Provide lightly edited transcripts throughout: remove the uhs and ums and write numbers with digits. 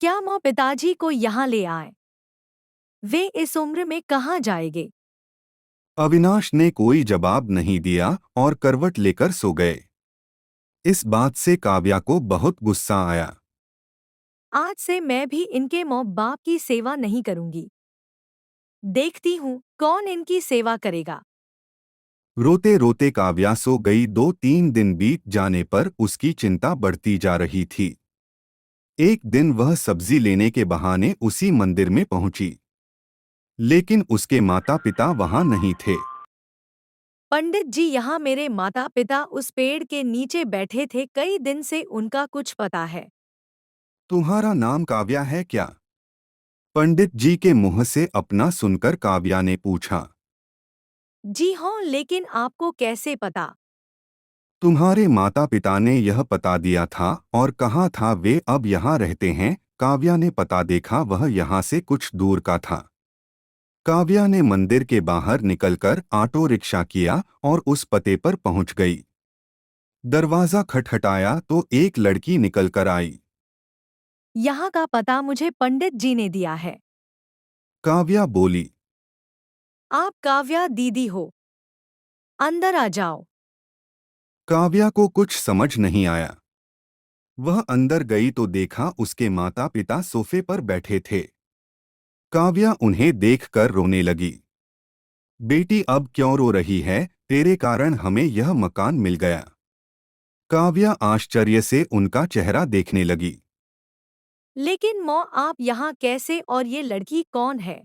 क्या माँ पिताजी को यहाँ ले आए? वे इस उम्र में कहाँ जाएंगे? अविनाश ने कोई जवाब नहीं दिया और करवट लेकर सो गए। इस बात से काव्या को बहुत गुस्सा आया। आज से मैं भी इनके माँ बाप की सेवा नहीं करूंगी। देखती हूँ कौन इनकी सेवा करेगा। रोते रोते काव्या सो गई। 2-3 दिन बीत जाने पर उसकी चिंता बढ़ती जा रही थी। एक दिन वह सब्जी लेने के बहाने उसी मंदिर में पहुंची, लेकिन उसके माता पिता वहां नहीं थे। पंडित जी, यहाँ मेरे माता पिता उस पेड़ के नीचे बैठे थे, कई दिन से उनका कुछ पता है? तुम्हारा नाम काव्या है क्या? पंडित जी के मुंह से अपना सुनकर काव्या ने पूछा। जी हाँ, लेकिन आपको कैसे पता? तुम्हारे माता पिता ने यह पता दिया था और कहा था वे अब यहाँ रहते हैं। काव्या ने पता देखा, वह यहाँ से कुछ दूर का था। काव्या ने मंदिर के बाहर निकलकर ऑटो रिक्शा किया और उस पते पर पहुंच गई। दरवाजा खटखटाया तो एक लड़की निकलकर आई। यहाँ का पता मुझे पंडित जी ने दिया है। काव्या बोली। आप काव्या दीदी हो? अंदर आ जाओ। काव्या को कुछ समझ नहीं आया। वह अंदर गई तो देखा उसके माता पिता सोफे पर बैठे थे। काव्या उन्हें देखकर रोने लगी। बेटी, अब क्यों रो रही है? तेरे कारण हमें यह मकान मिल गया। काव्या आश्चर्य से उनका चेहरा देखने लगी। लेकिन माँ, आप यहाँ कैसे और ये लड़की कौन है?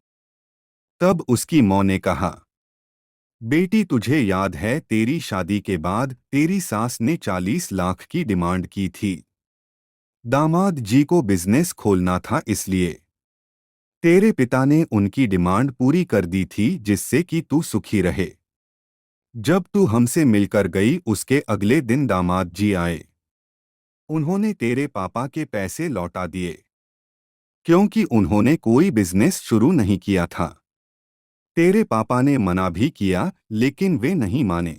तब उसकी माँ ने कहा, बेटी तुझे याद है तेरी शादी के बाद तेरी सास ने 40 लाख की डिमांड की थी। दामाद जी को बिजनेस खोलना था, इसलिए तेरे पिता ने उनकी डिमांड पूरी कर दी थी, जिससे कि तू सुखी रहे। जब तू हमसे मिलकर गई उसके अगले दिन दामाद जी आए। उन्होंने तेरे पापा के पैसे लौटा दिए, क्योंकि उन्होंने कोई बिजनेस शुरू नहीं किया था। तेरे पापा ने मना भी किया, लेकिन वे नहीं माने।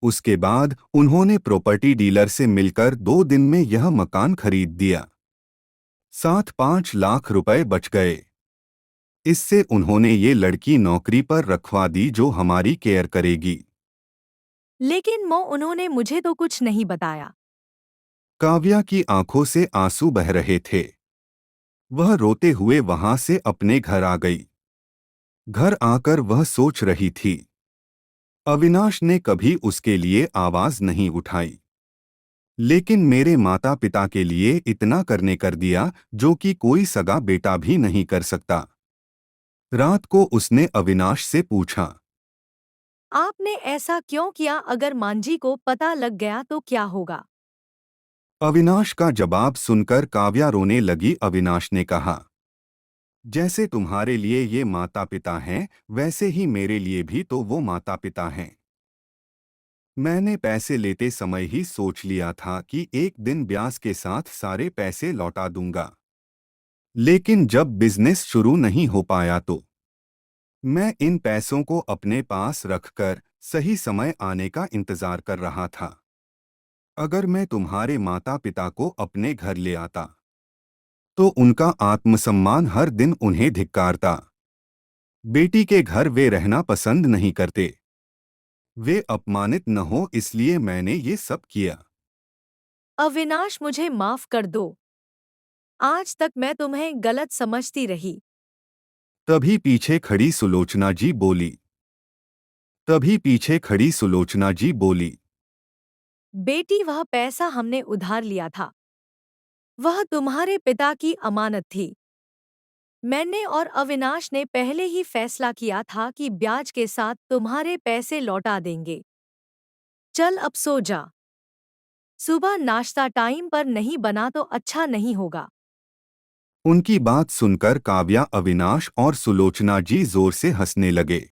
उसके बाद उन्होंने प्रॉपर्टी डीलर से मिलकर 2 दिन में यह मकान खरीद दिया। साथ 5 लाख रुपए बच गए। इससे उन्होंने ये लड़की नौकरी पर रखवा दी जो हमारी केयर करेगी। लेकिन माँ, उन्होंने मुझे तो कुछ नहीं बताया। काव्या की आंखों से आंसू बह रहे थे। वह रोते हुए वहां से अपने घर आ गई। घर आकर वह सोच रही थी, अविनाश ने कभी उसके लिए आवाज नहीं उठाई, लेकिन मेरे माता पिता के लिए इतना करने कर दिया जो कि कोई सगा बेटा भी नहीं कर सकता। रात को उसने अविनाश से पूछा, आपने ऐसा क्यों किया? अगर मांझी को पता लग गया तो क्या होगा? अविनाश का जवाब सुनकर काव्या रोने लगी। अविनाश ने कहा, जैसे तुम्हारे लिए ये माता पिता हैं, वैसे ही मेरे लिए भी तो वो माता पिता हैं। मैंने पैसे लेते समय ही सोच लिया था कि एक दिन ब्याज के साथ सारे पैसे लौटा दूंगा, लेकिन जब बिजनेस शुरू नहीं हो पाया तो मैं इन पैसों को अपने पास रखकर सही समय आने का इंतजार कर रहा था। अगर मैं तुम्हारे माता पिता को अपने घर ले आता तो उनका आत्मसम्मान हर दिन उन्हें धिक्कारता। बेटी के घर वे रहना पसंद नहीं करते। वे अपमानित न हो, इसलिए मैंने ये सब किया। अविनाश, मुझे माफ कर दो। आज तक मैं तुम्हें गलत समझती रही। तभी पीछे खड़ी सुलोचना जी बोली। तभी पीछे खड़ी सुलोचना जी बोली। बेटी, वह पैसा हमने उधार लिया था। वह तुम्हारे पिता की अमानत थी। मैंने और अविनाश ने पहले ही फैसला किया था कि ब्याज के साथ तुम्हारे पैसे लौटा देंगे। चल अब सो जा। सुबह नाश्ता टाइम पर नहीं बना तो अच्छा नहीं होगा। उनकी बात सुनकर काव्या, अविनाश और सुलोचना जी जोर से हंसने लगे।